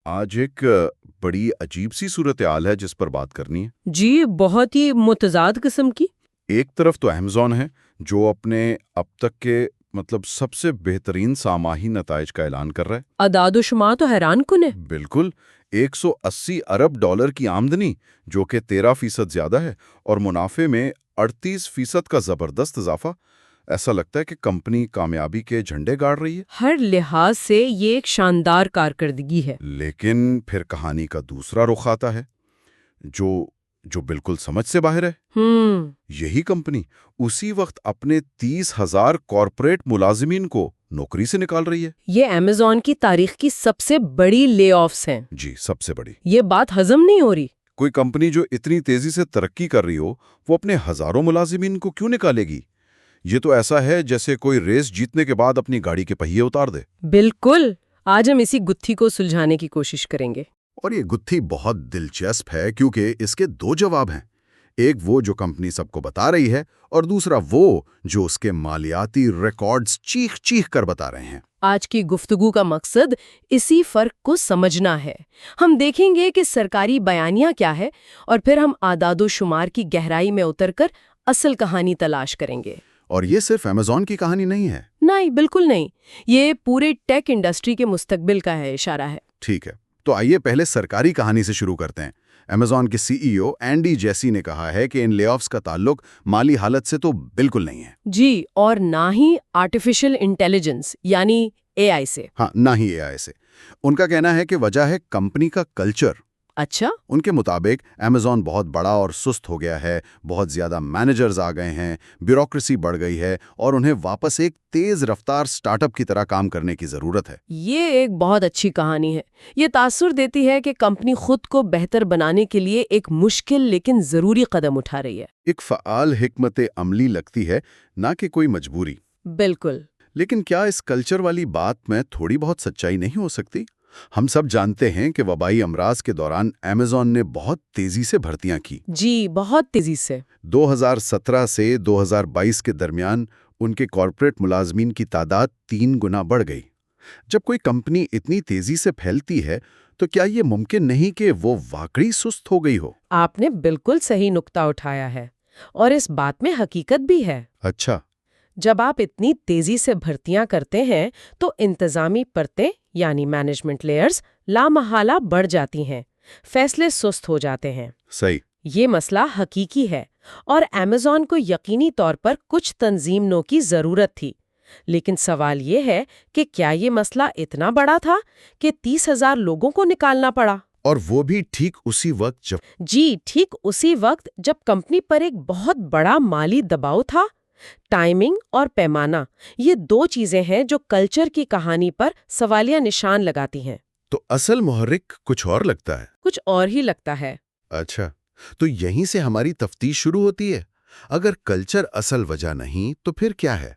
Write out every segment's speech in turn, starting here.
آج ایک بڑی عجیب سی صورتحال ہے جس پر بات کرنی ہے۔ جی، بہت ہی متضاد قسم کی۔ ایک طرف تو Amazon ہے جو اپنے اب تک کے سب سے بہترین ساماہی نتائج کا اعلان کر رہا ہے۔ اعداد و شمار تو حیران کن ہے۔ بالکل، $180 ارب کی آمدنی جو کہ 13% زیادہ ہے، اور منافع میں 38% کا زبردست اضافہ۔ ایسا لگتا ہے کہ کمپنی کامیابی کے جھنڈے گاڑ رہی ہے۔ ہر لحاظ سے یہ ایک شاندار کارکردگی ہے۔ لیکن پھر کہانی کا دوسرا رخ آتا ہے جو بالکل سمجھ سے باہر ہے۔ یہی کمپنی اسی وقت اپنے 30,000 کارپوریٹ ملازمین کو نوکری سے نکال رہی ہے۔ یہ Amazon کی تاریخ کی سب سے بڑی لے آفس ہیں۔ جی، سب سے بڑی۔ یہ بات ہضم نہیں ہو رہی۔ کوئی کمپنی جو اتنی تیزی سے ترقی کر رہی ہو، وہ اپنے ہزاروں ملازمین کو کیوں نکالے گی؟ یہ تو ایسا ہے جیسے کوئی ریس جیتنے کے بعد اپنی گاڑی کے پہیے اتار دے۔ بالکل، آج ہم اسی گتھی کو سلجھانے کی کوشش کریں گے۔ اور یہ گتھی بہت دلچسپ ہے کیونکہ اس کے دو جواب ہیں، ایک وہ جو کمپنی سب کو بتا رہی ہے، اور دوسرا وہ جو اس کے مالیاتی ریکارڈز چیخ چیخ کر بتا رہے ہیں۔ آج کی گفتگو کا مقصد اسی فرق کو سمجھنا ہے۔ ہم دیکھیں گے کہ سرکاری بیانیہ کیا ہے، اور پھر ہم اعداد و شمار کی گہرائی میں اتر کر اصل کہانی تلاش کریں گے۔ اور یہ صرف Amazon کی کہانی نہیں ہے۔ نہیں، بالکل نہیں، یہ پورے ٹیک انڈسٹری کے مستقبل کا اشارہ ہے۔ ٹھیک ہے، تو آئیے پہلے سرکاری کہانی سے شروع کرتے ہیں۔ Amazon کے CEO اینڈی جیسی نے کہا ہے کہ ان لے آفس کا تعلق مالی حالت سے تو بالکل نہیں ہے۔ جی، اور نہ ہی آرٹیفیشل انٹیلیجنس یعنی AI سے۔ ہاں، نہ ہی AI سے۔ ان کا کہنا ہے کہ وجہ ہے کمپنی کا کلچر۔ اچھا؟ ان کے مطابق Amazon بہت بڑا اور سست ہو گیا ہے، بہت زیادہ مینیجرز آ گئے ہیں، بیوروکریسی بڑھ گئی ہے، اور انہیں واپس ایک تیز رفتار سٹارٹ اپ کی طرح کام کرنے کی ضرورت ہے۔ یہ ایک بہت اچھی کہانی ہے۔ یہ تاثر دیتی ہے کہ کمپنی خود کو بہتر بنانے کے لیے ایک مشکل لیکن ضروری قدم اٹھا رہی ہے۔ ایک فعال حکمت عملی لگتی ہے، نہ کہ کوئی مجبوری۔ بالکل۔ لیکن کیا اس کلچر والی بات میں تھوڑی بہت سچائی نہیں ہو سکتی؟ ہم سب جانتے ہیں کہ وبائی امراض کے دوران Amazon نے بہت تیزی سے بھرتیاں کی۔ جی، بہت تیزی سے۔ 2017 سے 2022 کے درمیان ان کے کارپوریٹ ملازمین کی تعداد 3 گنا بڑھ گئی۔ جب کوئی کمپنی اتنی تیزی سے پھیلتی ہے تو کیا یہ ممکن نہیں کہ وہ واقعی سست ہو گئی ہو؟ آپ نے بالکل صحیح نقطہ اٹھایا ہے، اور اس بات میں حقیقت بھی ہے۔ اچھا۔ جب آپ اتنی تیزی سے بھرتیاں کرتے ہیں تو انتظامی پرتیں یعنی مینجمنٹ لیئرز لامحالہ بڑھ جاتی ہیں، فیصلے سست ہو جاتے ہیں۔ صحیح۔ یہ مسئلہ حقیقی ہے، اور Amazon کو یقینی طور پر کچھ تنظیم نو کی ضرورت تھی۔ لیکن سوال یہ ہے کہ کیا یہ مسئلہ اتنا بڑا تھا کہ 30,000 لوگوں کو نکالنا پڑا؟ اور وہ بھی ٹھیک اسی وقت جب ٹھیک اسی وقت جب کمپنی پر ایک بہت بڑا مالی دباؤ تھا۔ ٹائمنگ اور پیمانہ، یہ دو چیزیں ہیں جو کلچر کی کہانی پر سوالیہ نشان لگاتی ہیں۔ تو اصل محرک کچھ اور لگتا ہے۔ کچھ اور ہی لگتا ہے۔ اچھا، تو یہیں سے ہماری تفتیش شروع ہوتی ہے۔ اگر کلچر اصل وجہ نہیں تو پھر کیا ہے؟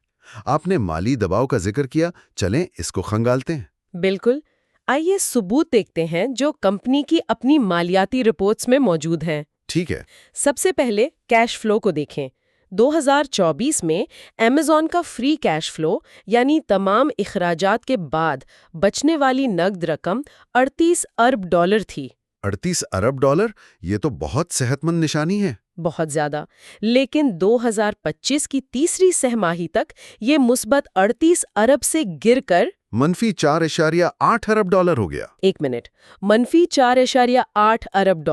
آپ نے مالی دباؤ کا ذکر کیا، چلیں اس کو کھنگالتے ہیں۔ بالکل، آئیے ثبوت دیکھتے ہیں جو کمپنی کی اپنی مالیاتی رپورٹس میں موجود ہیں۔ ٹھیک ہے۔ سب سے پہلے کیش فلو کو دیکھیں۔ 2024 میں Amazon کا فری کیش فلو یعنی تمام اخراجات کے بعد بچنے والی نقد رقم $38 ارب تھی۔ $38 ارب؟ یہ تو بہت صحت مند نشانی ہے۔ بہت زیادہ۔ لیکن 2025 کی تیسری سہ ماہی تک یہ مثبت 38 ارب سے گر کر -$4.8 ارب ہو گیا۔ ایک منٹ، -$4.8 ارب۔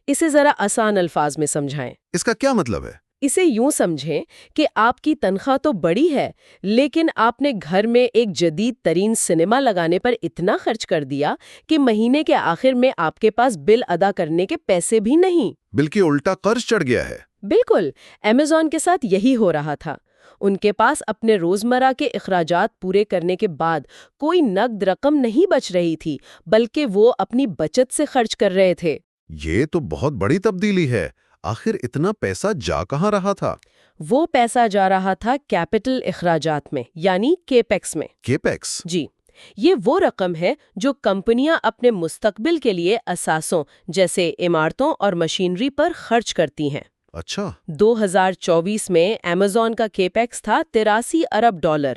اسے ذرا آسان الفاظ میں سمجھائیں۔ اس کا کیا مطلب ہے؟ اسے یوں سمجھیں کہ آپ کی تنخواہ تو بڑی ہے، لیکن آپ نے گھر میں ایک جدید ترین سنیما لگانے پر اتنا خرچ کر دیا کہ مہینے کے آخر میں آپ کے پاس بل ادا کرنے کے پیسے بھی نہیں۔ بلکہ الٹا قرض چڑھ گیا ہے۔ بالکل، Amazon کے ساتھ یہی ہو رہا تھا۔ ان کے پاس اپنے روزمرہ کے اخراجات پورے کرنے کے بعد کوئی نقد رقم نہیں بچ رہی تھی، بلکہ وہ اپنی بچت سے خرچ کر رہے تھے۔ یہ تو بہت بڑی تبدیلی ہے۔ آخر اتنا پیسہ جا کہاں رہا تھا؟ وہ پیسہ جا رہا تھا کیپٹل اخراجات میں یعنی کیپیکس میں۔ کیپیکس؟ جی، یہ وہ رقم ہے جو کمپنیاں اپنے مستقبل کے لیے اثاثوں جیسے عمارتوں اور مشینری پر خرچ کرتی ہیں۔ اچھا۔ 2024 میں Amazon کا کیپیکس تھا $83 ارب۔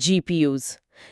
GPUs,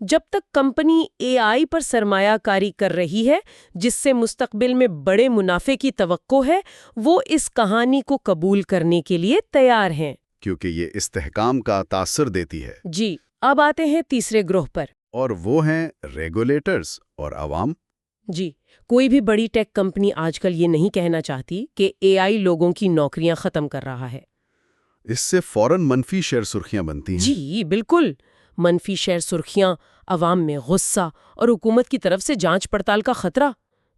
جب تک کمپنی اے آئی پر سرمایہ کاری کر رہی ہے جس سے مستقبل میں بڑے منافع کی توقع ہے، وہ اس کہانی کو قبول کرنے کے لیے تیار ہیں۔ کیونکہ یہ استحکام کا تاثر دیتی ہے۔ جی، اب آتے ہیں تیسرے گروہ پر۔ اور وہ ہیں ریگولیٹرز اور عوام۔ جی، کوئی بھی بڑی ٹیک کمپنی آج کل یہ نہیں کہنا چاہتی کہ اے آئی لوگوں کی نوکریاں ختم کر رہا ہے۔ اس سے فوراً منفی شیر سرخیاں بنتی ہیں۔ جی بالکل، منفی شیر سرخیاں، عوام میں غصہ اور حکومت کی طرف سے جانچ پڑتال کا خطرہ۔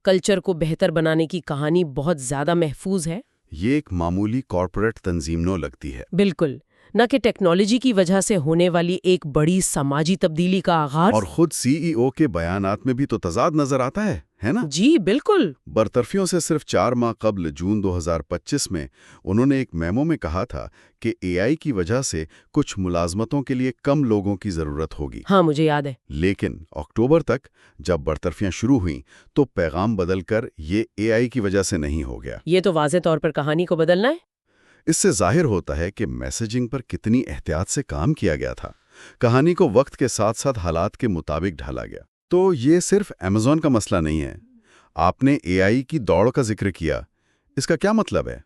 کلچر کو بہتر بنانے کی کہانی بہت زیادہ محفوظ ہے۔ یہ ایک معمولی کارپوریٹ تنظیم نو لگتی ہے۔ بالکل، نہ کہ ٹیکنالوجی کی وجہ سے ہونے والی ایک بڑی سماجی تبدیلی کا آغاز۔ اور خود سی ای او کے بیانات میں بھی تو تضاد نظر آتا ہے نا؟ جی بالکل۔ برطرفیوں سے صرف 4 ماہ قبل جون 2025 میں انہوں نے ایک میمو میں کہا تھا کہ اے آئی کی وجہ سے کچھ ملازمتوں کے لیے کم لوگوں کی ضرورت ہوگی۔ ہاں مجھے یاد ہے۔ لیکن اکتوبر تک جب برطرفیاں شروع ہوئیں تو پیغام بدل کر یہ اے آئی کی وجہ سے نہیں ہو گیا۔ یہ تو واضح طور پر کہانی کو بدلنا ہے۔ اس سے ظاہر ہوتا ہے کہ میسیجنگ پر کتنی احتیاط سے کام کیا گیا تھا۔ کہانی کو وقت کے ساتھ ساتھ حالات کے مطابق ڈھالا گیا۔ تو یہ صرف ایمیزون کا مسئلہ نہیں ہے۔ آپ نے اے آئی کی دوڑ کا ذکر کیا، اس کا کیا مطلب ہے؟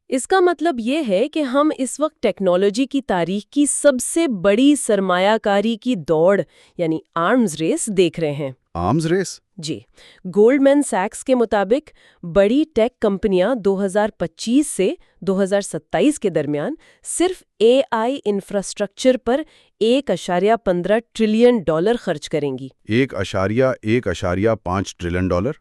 اس کا مطلب یہ ہے کہ ہم اس وقت ٹیکنالوجی کی تاریخ کی سب سے بڑی سرمایہ کاری کی دوڑ یعنی آرمز ریس دیکھ رہے ہیں۔ Arms race? جی، گولڈمین سیکس کے مطابق بڑی ٹیک کمپنیاں 2025 سے 2027 کے درمیان صرف اے آئی انفراسٹرکچر پر $1.15 ٹریلین خرچ کریں گی۔ 1.5 ٹریلین ڈالر؟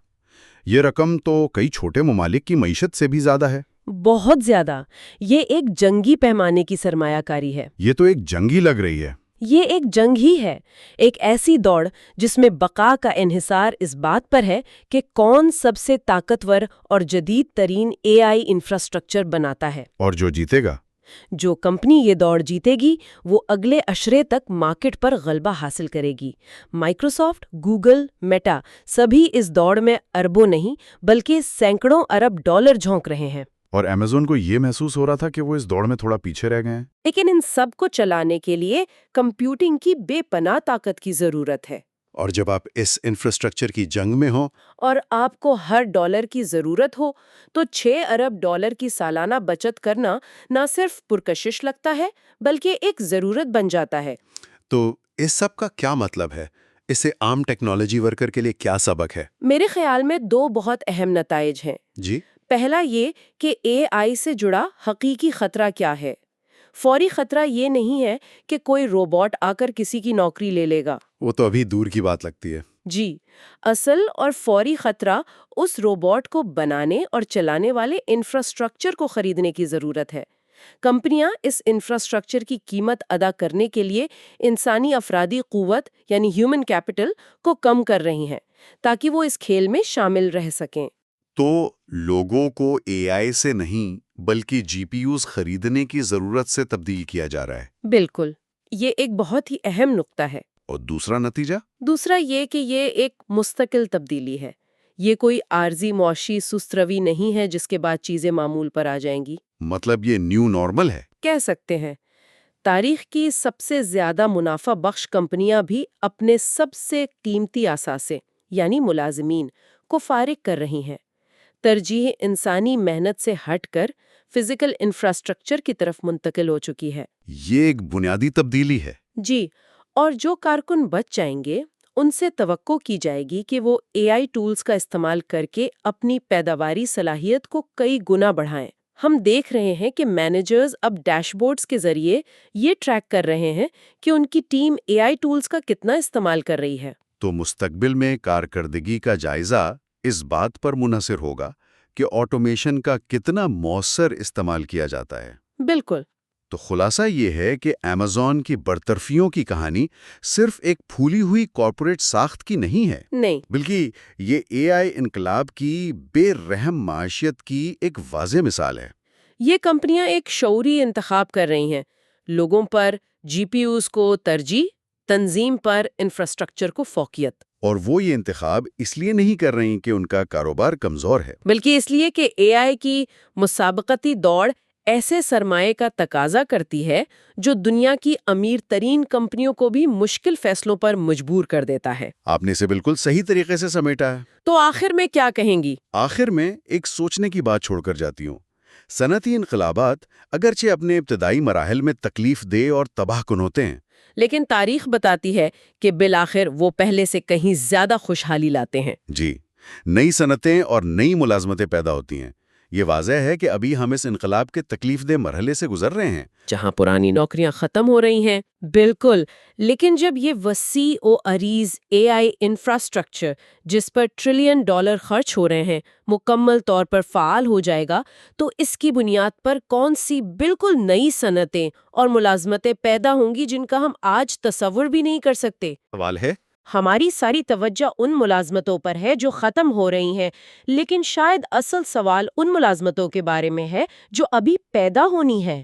یہ رقم تو کئی چھوٹے ممالک کی معیشت سے بھی زیادہ ہے۔ بہت زیادہ۔ یہ ایک جنگی پیمانے کی سرمایہ کاری ہے۔ یہ تو ایک جنگی لگ رہی ہے۔ یہ ایک جنگ ہی ہے، ایک ایسی دوڑ جس میں بقا کا انحصار اس بات پر ہے کہ کون سب سے طاقتور اور جدید ترین اے آئی انفراسٹرکچر بناتا ہے۔ اور جو جیتے گا؟ جو کمپنی یہ دوڑ جیتے گی وہ اگلے اشرے تک مارکیٹ پر غلبہ حاصل کرے گی۔ مائکروسافٹ، گوگل، میٹا سبھی اس دوڑ میں اربوں نہیں بلکہ سینکڑوں ارب ڈالر جھونک رہے ہیں۔ اور ایمیزون کو یہ محسوس ہو رہا تھا کہ وہ اس دوڑ میں تھوڑا پیچھے رہ گئے ہیں۔ لیکن ان سب کو چلانے کے لیے کمپیوٹنگ کی بے پناہ طاقت کی ضرورت ہے۔ اور جب آپ اس انفراسٹرکچر کی جنگ میں ہوں اور آپ کو ہر ڈالر کی ضرورت ہو تو $6 ارب کی سالانہ بچت کرنا نہ صرف پرکشش لگتا ہے بلکہ ایک ضرورت بن جاتا ہے۔ تو اس سب کا کیا مطلب ہے؟ اسے عام ٹیکنالوجی ورکر کے لیے کیا سبق ہے؟ میرے خیال میں 2 بہت اہم نتائج ہیں۔ جی، پہلا یہ کہ اے آئی سے جڑا حقیقی خطرہ کیا ہے۔ فوری خطرہ یہ نہیں ہے کہ کوئی روبوٹ آ کر کسی کی نوکری لے لے گا۔ وہ تو ابھی دور کی بات لگتی ہے۔ جی، اصل اور فوری خطرہ اس روبوٹ کو بنانے اور چلانے والے انفراسٹرکچر کو خریدنے کی ضرورت ہے۔ کمپنیاں اس انفراسٹرکچر کی قیمت ادا کرنے کے لیے انسانی افرادی قوت یعنی ہیومن کیپٹل کو کم کر رہی ہیں تاکہ وہ اس کھیل میں شامل رہ سکیں۔ تو لوگوں کو اے آئی سے نہیں بلکہ جی پی یوز خریدنے کی ضرورت سے تبدیل کیا جا رہا ہے۔ بالکل، یہ ایک بہت ہی اہم نقطہ ہے۔ اور دوسرا نتیجہ؟ دوسرا یہ کہ یہ ایک مستقل تبدیلی ہے۔ یہ کوئی عارضی معاشی سست روی نہیں ہے جس کے بعد چیزیں معمول پر آ جائیں گی۔ مطلب یہ نیو نارمل ہے؟ کہہ سکتے ہیں۔ تاریخ کی سب سے زیادہ منافع بخش کمپنیاں بھی اپنے سب سے قیمتی اثاثے یعنی ملازمین کو فارغ کر رہی ہیں۔ ترجیح انسانی محنت سے ہٹ کر فزیکل انفراسٹرکچر کی طرف منتقل ہو چکی ہے۔ یہ ایک بنیادی تبدیلی ہے۔ جی، اور جو کارکن بچ جائیں گے ان سے توقع کی جائے گی کہ وہ اے آئی ٹولز کا استعمال کر کے اپنی پیداواری صلاحیت کو کئی گنا بڑھائیں۔ ہم دیکھ رہے ہیں کہ مینیجرز اب ڈیش بورڈز کے ذریعے یہ ٹریک کر رہے ہیں کہ ان کی ٹیم اے آئی ٹولز کا کتنا استعمال کر رہی ہے۔ تو مستقبل میں کارکردگی کا جائزہ اس بات پر منحصر ہوگا کہ آٹومیشن کا کتنا مؤثر استعمال کیا جاتا ہے۔ بالکل۔ تو خلاصہ یہ ہے کہ ایمیزون کی برطرفیوں کی کہانی صرف ایک پھولی ہوئی کارپوریٹ ساخت کی نہیں ہے، نہیں، بلکہ یہ اے آئی انقلاب کی بے رحم معیشت کی ایک واضح مثال ہے۔ یہ کمپنیاں ایک شعوری انتخاب کر رہی ہیں، لوگوں پر جی پی یوز کو ترجیح، تنظیم پر انفراسٹرکچر کو فوقیت۔ اور وہ یہ انتخاب اس لیے نہیں کر رہی کہ ان کا کاروبار کمزور ہے، بلکہ اس لیے کہ اے آئی کی مسابقتی دوڑ ایسے سرمایہ کا تقاضا کرتی ہے جو دنیا کی امیر ترین کمپنیوں کو بھی مشکل فیصلوں پر مجبور کر دیتا ہے۔ آپ نے اسے بالکل صحیح طریقے سے سمیٹا ہے۔ تو آخر میں کیا کہیں گی؟ آخر میں ایک سوچنے کی بات چھوڑ کر جاتی ہوں۔ صنعتی انقلابات اگرچہ اپنے ابتدائی مراحل میں تکلیف دہ اور تباہ کن ہوتے ہیں، لیکن تاریخ بتاتی ہے کہ بالآخر وہ پہلے سے کہیں زیادہ خوشحالی لاتے ہیں۔ جی، نئی صنعتیں اور نئی ملازمتیں پیدا ہوتی ہیں۔ یہ واضح ہے کہ ابھی ہم اس انقلاب کے تکلیف دہ مرحلے سے گزر رہے ہیں، جہاں پرانی نوکریاں ختم ہو رہی ہیں۔ بالکل، لیکن جب یہ وسیع و عریض اے آئی انفراسٹرکچر جس پر $1 ٹریلین خرچ ہو رہے ہیں مکمل طور پر فعال ہو جائے گا تو اس کی بنیاد پر کون سی بالکل نئی صنعتیں اور ملازمتیں پیدا ہوں گی جن کا ہم آج تصور بھی نہیں کر سکتے۔ سوال ہے ہماری ساری توجہ ان ملازمتوں پر ہے جو ختم ہو رہی ہیں، لیکن شاید اصل سوال ان ملازمتوں کے بارے میں ہے جو ابھی پیدا ہونی ہے۔